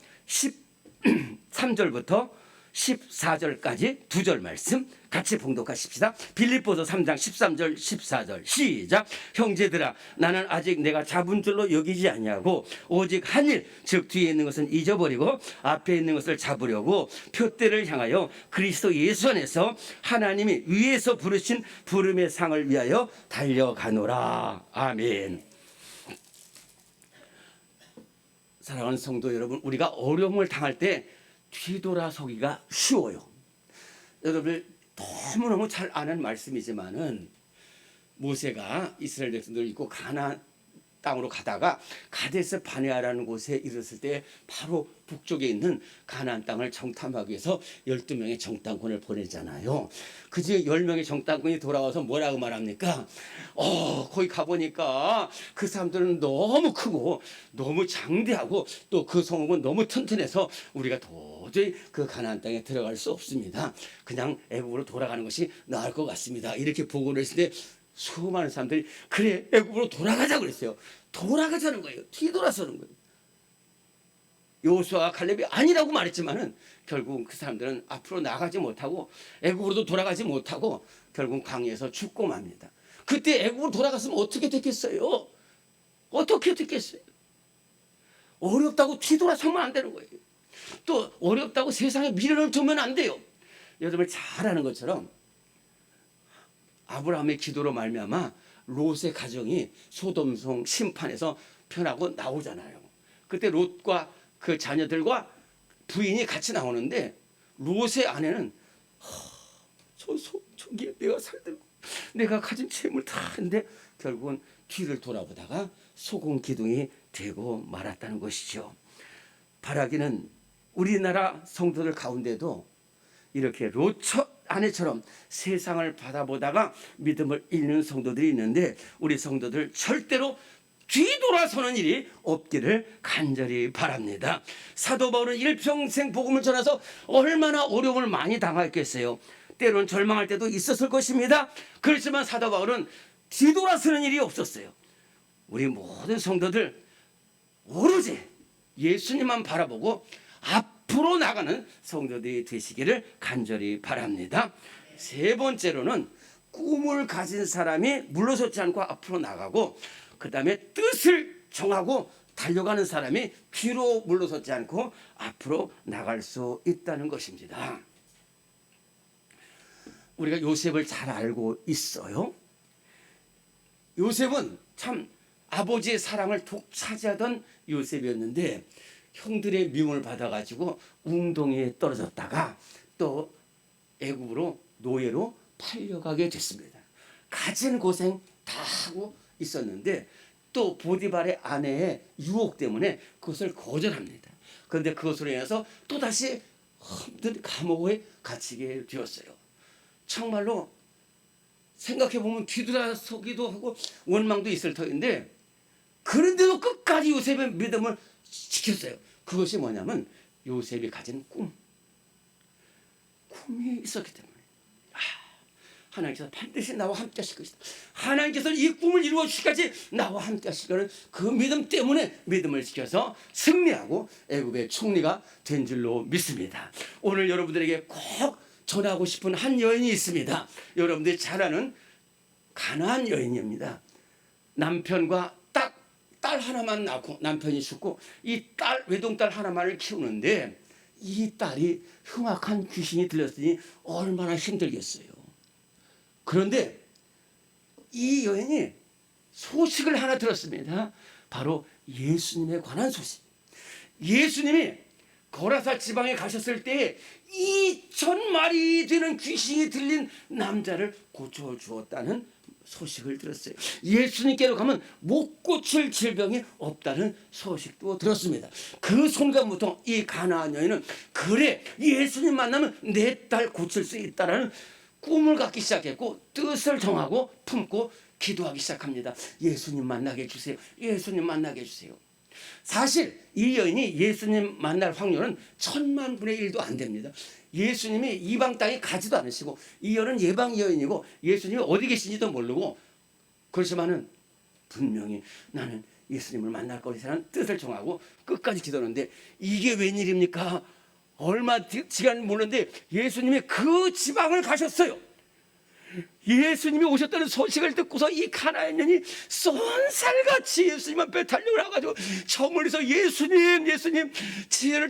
13절부터 14절까지 두 절 말씀 같이 봉독하십시다. 빌립보서 3장 13절 14절 시작. 형제들아, 나는 아직 내가 잡은 줄로 여기지 아니하고 오직 한 일, 즉 뒤에 있는 것은 잊어버리고 앞에 있는 것을 잡으려고 표대를 향하여 그리스도 예수 안에서 하나님이 위에서 부르신 부름의 상을 위하여 달려가노라. 아멘. 사랑하는 성도 여러분, 우리가 어려움을 당할 때 뒤돌아서기가 쉬워요. 여러분 너무너무 잘 아는 말씀이지만은 모세가 이스라엘 백성들을 입고 가나안 땅으로 가다가 가데스 바네아라는 곳에 이르렀을 때 바로 북쪽에 있는 가나안 땅을 정탐하기 위해서 12명의 정탐꾼을 보내잖아요. 그 중에 10명의 정탐꾼이 돌아와서 뭐라고 말합니까? 거기 가보니까 그 사람들은 너무 크고 너무 장대하고 또 그 성읍은 너무 튼튼해서 우리가 도저히 그 가나안 땅에 들어갈 수 없습니다. 그냥 애국으로 돌아가는 것이 나을 것 같습니다. 이렇게 보고를 했을 때 수많은 사람들이 그래 애국으로 돌아가자 그랬어요. 돌아가자는 거예요. 뒤돌아서는 거예요. 여호수아와 칼렙이 아니라고 말했지만은 결국 그 사람들은 앞으로 나가지 못하고 애국으로도 돌아가지 못하고 결국 광야에서 죽고 맙니다. 그때 애국으로 돌아갔으면 어떻게 됐겠어요? 어떻게 됐겠어요? 어렵다고 뒤돌아서면 안 되는 거예요. 또 어렵다고 세상에 미련을 두면 안 돼요. 여러분 잘 아는 것처럼 아브라함의 기도로 말미암아 롯의 가정이 소돔성 심판에서 편하고 나오잖아요. 그때 롯과 그 자녀들과 부인이 같이 나오는데 롯의 아내는 저기에 내가 살들고 내가 가진 재물 다 했는데 결국은 뒤를 돌아보다가 소금 기둥이 되고 말았다는 것이죠. 바라기는 우리나라 성도들 가운데도 이렇게 롯 아내처럼 세상을 바라보다가 믿음을 잃는 성도들이 있는데 우리 성도들 절대로 뒤돌아서는 일이 없기를 간절히 바랍니다. 사도 바울은 일평생 복음을 전해서 얼마나 어려움을 많이 당했겠어요. 때로는 절망할 때도 있었을 것입니다. 그렇지만 사도 바울은 뒤돌아서는 일이 없었어요. 우리 모든 성도들 오로지 예수님만 바라보고 앞으로 나가는 성도들이 되시기를 간절히 바랍니다. 세 번째로는 꿈을 가진 사람이 물러서지 않고 앞으로 나가고, 그 다음에 뜻을 정하고 달려가는 사람이 뒤로 물러서지 않고 앞으로 나갈 수 있다는 것입니다. 우리가 요셉을 잘 알고 있어요. 요셉은 참 아버지의 사랑을 독차지하던 요셉이었는데 형들의 미움을 받아가지고 웅덩이에 떨어졌다가 또 애굽으로 노예로 팔려가게 됐습니다. 가진 고생 다 하고 있었는데 또 보디발의 아내의 유혹 때문에 그것을 거절합니다. 그런데 그것으로 인해서 또다시 힘든 감옥에 갇히게 되었어요. 정말로 생각해보면 뒤돌아서기도 하고 원망도 있을 터인데 그런데도 끝까지 요셉의 믿음을 지켰어요. 그것이 뭐냐면 요셉이 가진 꿈이 있었기 때문에 하나님께서 반드시 나와 함께 하실 것이다. 하나님께서 이 꿈을 이루어 주시기까지 나와 함께 하실 거는 그 믿음 때문에 믿음을 지켜서 승리하고 애굽의 총리가 된 줄로 믿습니다. 오늘 여러분들에게 꼭 전하고 싶은 한 여인이 있습니다. 여러분들이 잘 아는 가나안 여인입니다. 남편과 딸 하나만 낳고 남편이 죽고 이 외동딸 하나만을 키우는데 이 딸이 흉악한 귀신이 들렸으니 얼마나 힘들겠어요. 그런데 이 여인이 소식을 하나 들었습니다. 바로 예수님에 관한 소식. 예수님이 거라사 지방에 가셨을 때 2,000마리 되는 귀신이 들린 남자를 고쳐주었다는 소식을 들었어요. 예수님께로 가면 못 고칠 질병이 없다는 소식도 들었습니다. 그 순간부터 이 가나안 여인은 그래 예수님 만나면 내 딸 고칠 수 있다라는 꿈을 갖기 시작했고 뜻을 정하고 품고 기도하기 시작합니다. 예수님 만나게 해주세요. 예수님 만나게 해주세요. 사실 이 여인이 예수님 만날 확률은 1000만분의 1도 안 됩니다. 예수님이 이방 땅에 가지도 않으시고 이 여인은 예방 여인이고 예수님이 어디 계신지도 모르고 그렇지만은 분명히 나는 예수님을 만날 것이라는 뜻을 정하고 끝까지 기도하는데 이게 웬일입니까? 얼마 시간 모르는데 예수님이 그 지방을 가셨어요. 예수님이 오셨다는 소식을 듣고서 이 가나안 여인이 쏜살같이 예수님 앞에 달려가가지고 저 멀리서 예수님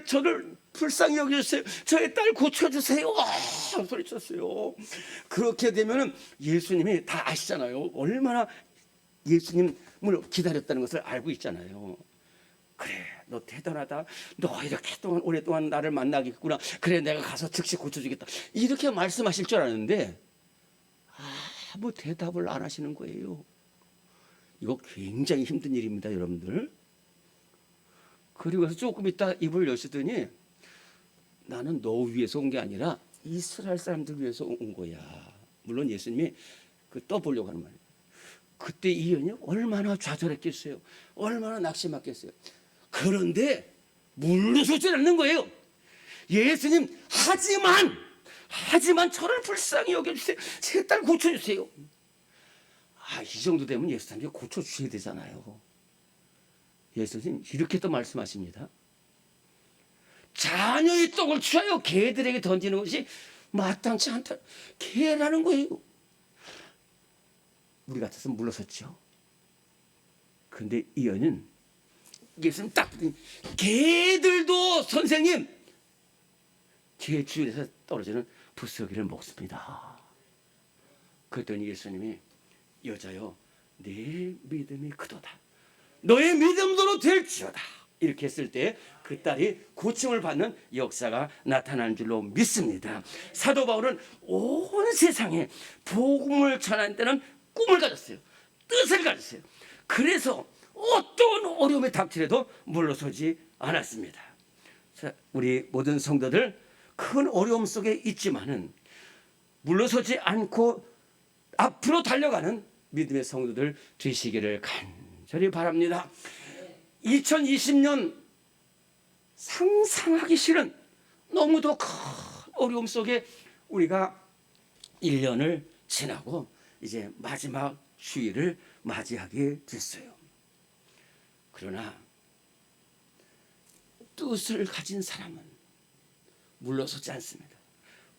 저를 불쌍히 여겨주세요. 저의 딸 고쳐주세요. 소리쳤어요. 그렇게 되면 예수님이 다 아시잖아요. 얼마나 예수님을 기다렸다는 것을 알고 있잖아요. 그래 너 대단하다. 너 이렇게 오랫동안 나를 만나겠구나. 그래 내가 가서 즉시 고쳐주겠다. 이렇게 말씀하실 줄 알았는데 아무 대답을 안 하시는 거예요. 이거 굉장히 힘든 일입니다, 여러분들. 그리고 조금 있다 입을 여시더니 나는 너 위해서 온 게 아니라 이스라엘 사람들 위해서 온 거야. 물론 예수님이 떠보려고 하는 말이에요. 그때 이 여인이 얼마나 좌절했겠어요. 얼마나 낙심했겠어요. 그런데 물러서지 않는 거예요. 예수님 하지만 저를 불쌍히 여겨주세요. 제 딸 고쳐주세요. 이 정도 되면 예수님이 고쳐주셔야 되잖아요. 예수님 이렇게 또 말씀하십니다. 자녀의 떡을 취하여 개들에게 던지는 것이 마땅치 않다. 개라는 거예요. 우리 같아서 물러섰죠. 그런데 이 여인은 예수님 딱 개들도 선생님 제 주위에서 떨어지는 부스러기를 먹습니다. 그랬더니 예수님이 여자여 내 믿음이 크도다. 너의 믿음대로 될지어다. 이렇게 했을 때 그 딸이 고침을 받는 역사가 나타난 줄로 믿습니다. 사도 바울은 온 세상에 복음을 전하는 데는 꿈을 가졌어요. 뜻을 가졌어요. 그래서 어떤 어려움에 닥치려도 물러서지 않았습니다. 자, 우리 모든 성도들 큰 어려움 속에 있지만은 물러서지 않고 앞으로 달려가는 믿음의 성도들 되시기를 간절히 바랍니다. 2020년 상상하기 싫은 너무도 큰 어려움 속에 우리가 1년을 지나고 이제 마지막 휴일을 맞이하게 됐어요. 그러나 뜻을 가진 사람은 물러서지 않습니다.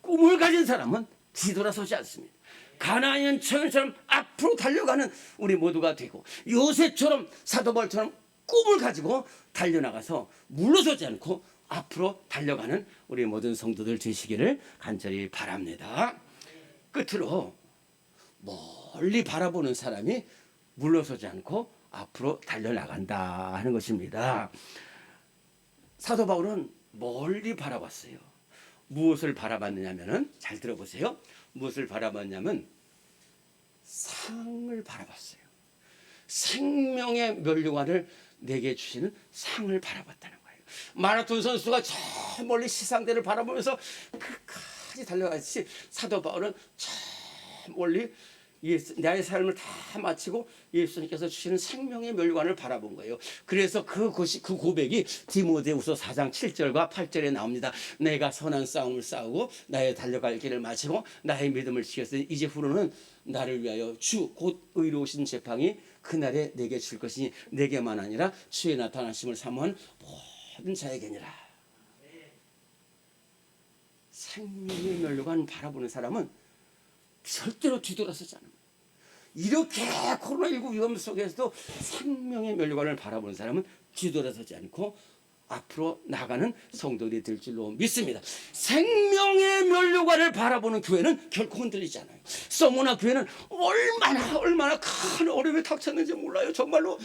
꿈을 가진 사람은 뒤돌아서지 않습니다. 가나안 처녀처럼 앞으로 달려가는 우리 모두가 되고 요셉처럼 사도 바울처럼 꿈을 가지고 달려나가서 물러서지 않고 앞으로 달려가는 우리 모든 성도들 되시기를 간절히 바랍니다. 끝으로 멀리 바라보는 사람이 물러서지 않고 앞으로 달려나간다 하는 것입니다. 사도 바울은 멀리 바라봤어요. 무엇을 바라봤느냐면은 잘 들어보세요. 무엇을 바라봤냐면 상을 바라봤어요. 생명의 면류관을 내게 주시는 상을 바라봤다는 거예요. 마라톤 선수가 저 멀리 시상대를 바라보면서 끝까지 달려가듯이 사도 바울은 저 멀리 나의 삶을 다 마치고 예수님께서 주시는 생명의 멸관을 바라본 거예요. 그래서 그 고백이 디모데후서 4장 7절과 8절에 나옵니다. 내가 선한 싸움을 싸우고 나의 달려갈 길을 마치고 나의 믿음을 지켰으니 이제 후로는 나를 위하여 주 곧 의로우신 재판이 그날에 내게 줄 것이니 내게만 아니라 주의 나타나심을 사모한 모든 자에게니라. 생명의 멸관 바라보는 사람은 절대로 뒤돌아서지 않아요. 이렇게 코로나19 위험 속에서도 생명의 멸관을 바라보는 사람은 뒤돌아서지 않고 앞으로 나가는 성도들이 될 줄로 믿습니다. 생명의 멸관을 바라보는 교회는 결코 흔들리지 않아요. 서머나 교회는 얼마나 큰 어려움에 닥쳤는지 몰라요. 정말로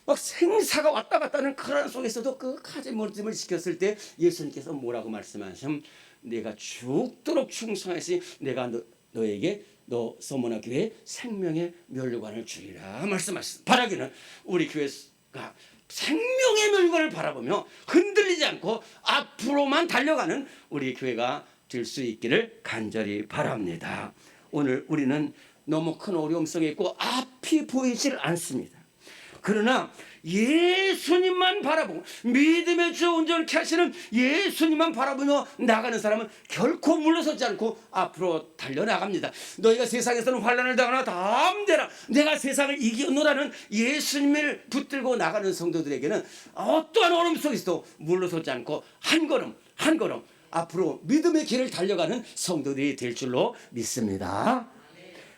막 생사가 왔다 갔다 하는 그런 속에서도 끝까지 믿음을 지켰을 때 예수님께서 뭐라고 말씀하시면 내가 죽도록 충성했으니 내가 너에게 너 서머나 교회 생명의 멸류관을 주리라 말씀하셨습니다. 바라기는 우리 교회가 생명의 멸류관을 바라보며 흔들리지 않고 앞으로만 달려가는 우리 교회가 될 수 있기를 간절히 바랍니다. 오늘 우리는 너무 큰 어려움 속에 있고 앞이 보이질 않습니다. 그러나 예수님만 바라보고 믿음의 주 온전케 하시는 예수님만 바라보며 나가는 사람은 결코 물러서지 않고 앞으로 달려나갑니다. 너희가 세상에서는 환난을 당하나 담대라 내가 세상을 이겼노라는 예수님을 붙들고 나가는 성도들에게는 어떠한 어려움 속에서도 물러서지 않고 한 걸음 한 걸음 앞으로 믿음의 길을 달려가는 성도들이 될 줄로 믿습니다.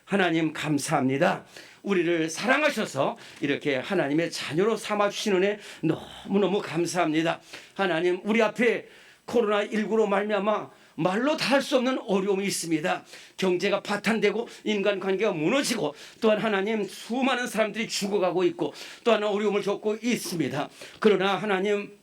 하나님 감사합니다. 우리를 사랑하셔서 이렇게 하나님의 자녀로 삼아주신 은혜 너무너무 감사합니다. 하나님 우리 앞에 코로나19로 말미암아 말로 다 할 수 없는 어려움이 있습니다. 경제가 파탄되고 인간관계가 무너지고 또한 하나님 수많은 사람들이 죽어가고 있고 또한 어려움을 겪고 있습니다. 그러나 하나님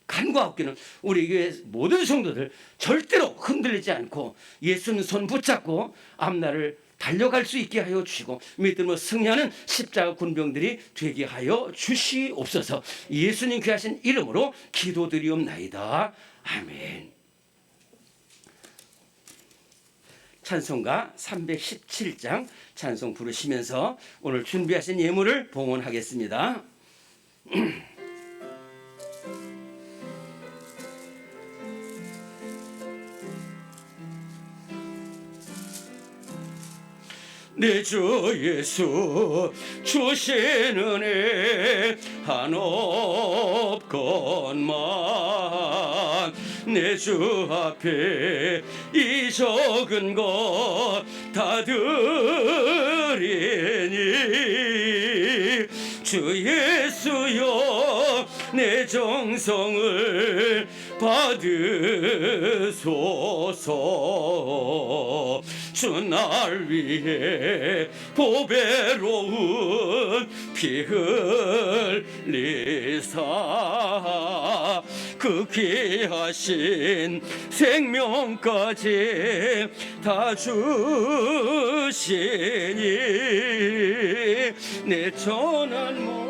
간과 없기는 우리 교회 모든 성도들 절대로 흔들리지 않고 예수님 손 붙잡고 앞날을 달려갈 수 있게 하여 주시고 믿음으로 승리하는 십자가 군병들이 되게 하여 주시옵소서. 예수님 귀하신 이름으로 기도드리옵나이다. 아멘. 찬송가 317장 찬송 부르시면서 오늘 준비하신 예물을 봉헌하겠습니다. 내 주 예수 주신 은혜 한없건만 내 주 앞에 이 적은 것 다 드리니 주 예수여 내 정성을 받으소서. 주 날 위해 보배로운 피 흘리사 그 귀하신 생명까지 다 주시니 내 천한 몸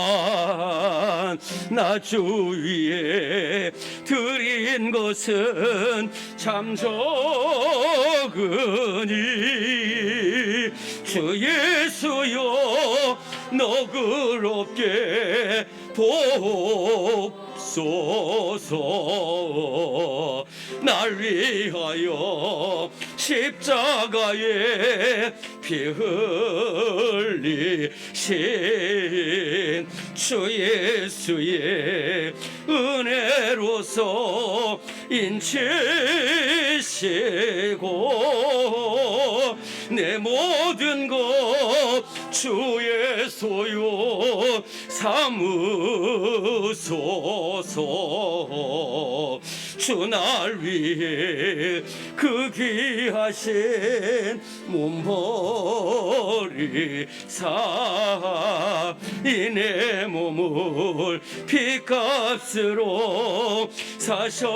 한없건만 나 주 위에 드린 것은 참 적으니 주 예수여 너그럽게 보옵소서. 날 위하여 십자가에 피 흘리신 주 예수의 은혜로서 인치시고 내 모든 것 주의 소유 삼으소서. 주 날 위해 그 귀하신 몸버리 사 이 내 몸을 피값으로 사셨으니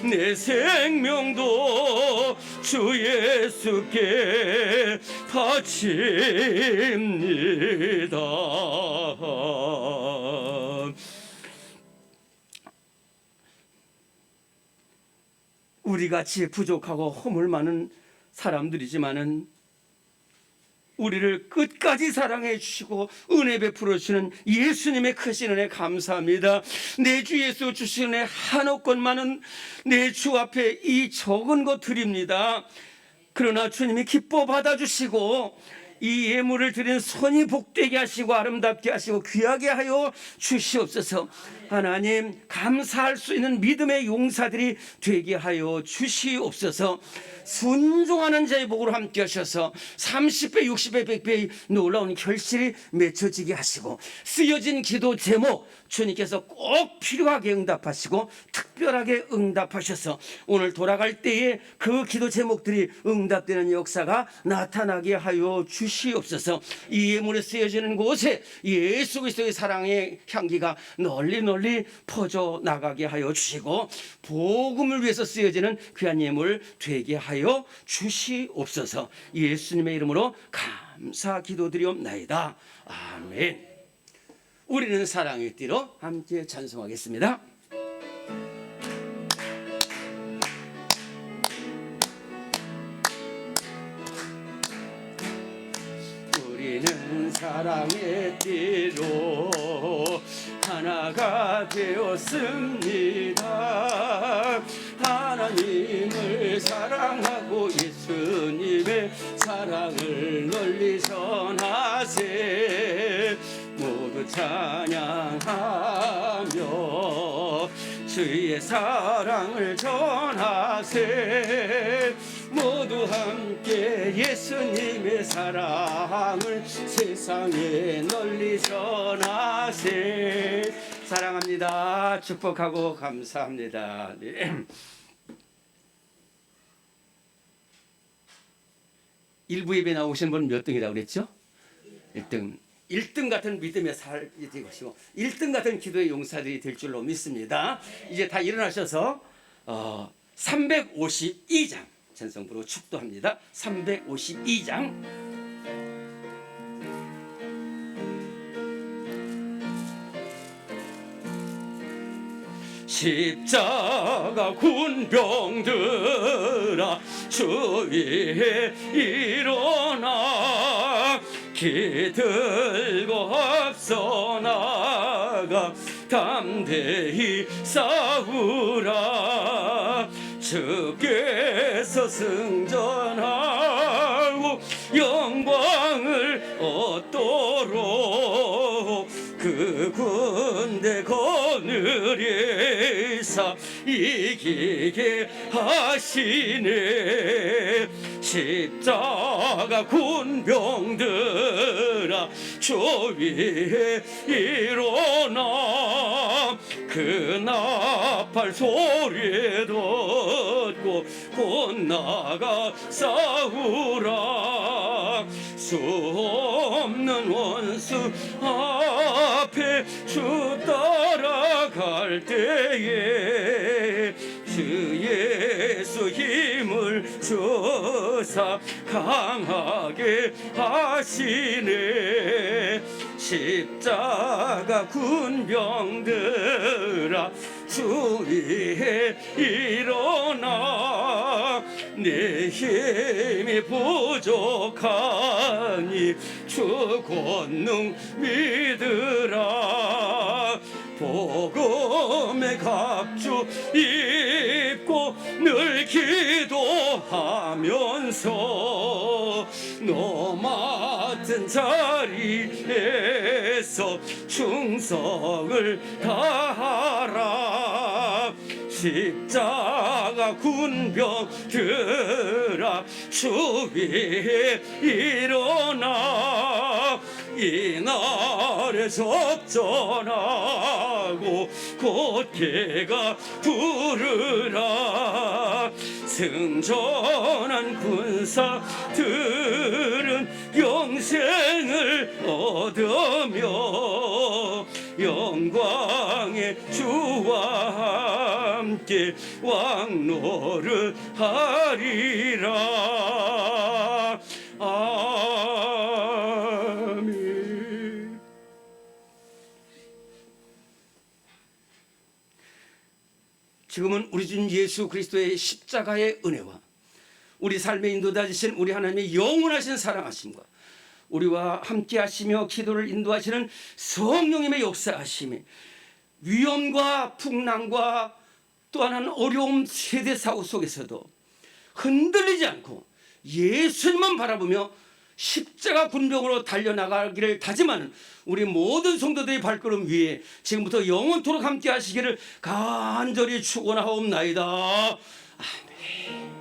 내 생명도 주 예수께 바칩니다. 우리같이 부족하고 허물 많은 사람들이지만은 우리를 끝까지 사랑해 주시고 은혜 베풀어 주시는 예수님의 크신 은혜 감사합니다. 내 주 예수 주신 은혜 한없건만은 내 주 앞에 이 적은 것 드립니다. 그러나 주님이 기뻐 받아주시고 이 예물을 드린 손이 복되게 하시고 아름답게 하시고 귀하게 하여 주시옵소서. 하나님 감사할 수 있는 믿음의 용사들이 되게 하여 주시옵소서. 순종하는 자의 복으로 함께 하셔서 30배 60배 100배의 놀라운 결실이 맺혀지게 하시고 쓰여진 기도 제목 주님께서 꼭 필요하게 응답하시고 특별히 특별하게 응답하셔서 오늘 돌아갈 때에 그 기도 제목들이 응답되는 역사가 나타나게 하여 주시옵소서. 이 예물에 쓰여지는 곳에 예수 그리스도의 사랑의 향기가 널리 널리 퍼져 나가게 하여 주시고 복음을 위해서 쓰여지는 귀한 예물 되게 하여 주시옵소서. 예수님의 이름으로 감사 기도드리옵나이다. 아멘. 우리는 사랑의 띠로 함께 찬송하겠습니다. 우리는 사랑의 띠로 하나가 되었습니다. 하나님을 사랑하고 예수님의 사랑을 널리 전하세. 모두 찬양하며 주의 사랑을 전하세. 모두 함께 예수님의 사랑을 세상에 널리 전하세. 사랑합니다. 축복하고 감사합니다. 네. 1부 예배 나오신 분 몇 등이라고 그랬죠? 1등. 1등 같은 믿음의 살이 되시고 1등 같은 기도의 용사들이 될 줄로 믿습니다. 이제 다 일어나셔서 352장 찬송부로 축도합니다. 352장. 십자가 군병들아 주 위에 일어나 기들고 앞서 나가 담대히 싸우라. 주께서 승전하고 영광을 얻도록 그 군대 거느리사 이기게 하시네. 십자가 군병들아 주 위에 일어나 그 나팔 소리 듣고 곧 나가 싸우라. 수 없는 원수 앞에 주 따라갈 때에 주 예수 힘을 주사 강하게 하시네. 십자가 군병들아 주 위에 일어나 내 힘이 부족하니 주 권능 믿으라. 복음의 갑주 입고 늘 기도하면서 너 맡은 자리에서 충성을 다하라. 십자가 군병들아 주 위에 일어나 이날에 접전하고 곧개가 부르라. 승전한 군사들은 영생을 얻으며 영광의 주와 함께 왕노를 하리라. 아멘. 지금은 우리 주 예수 그리스도의 십자가의 은혜와 우리 삶의 인도자이신 우리 하나님의 영원하신 사랑하심과 우리와 함께 하시며 기도를 인도하시는 성령님의 역사하심이 위험과 풍랑과 또 하나는 어려움 세대 사고 속에서도 흔들리지 않고 예수님만 바라보며 십자가 군병으로 달려나가기를 다짐하는 우리 모든 성도들의 발걸음 위에 지금부터 영원토록 함께 하시기를 간절히 축원하옵나이다. 아멘.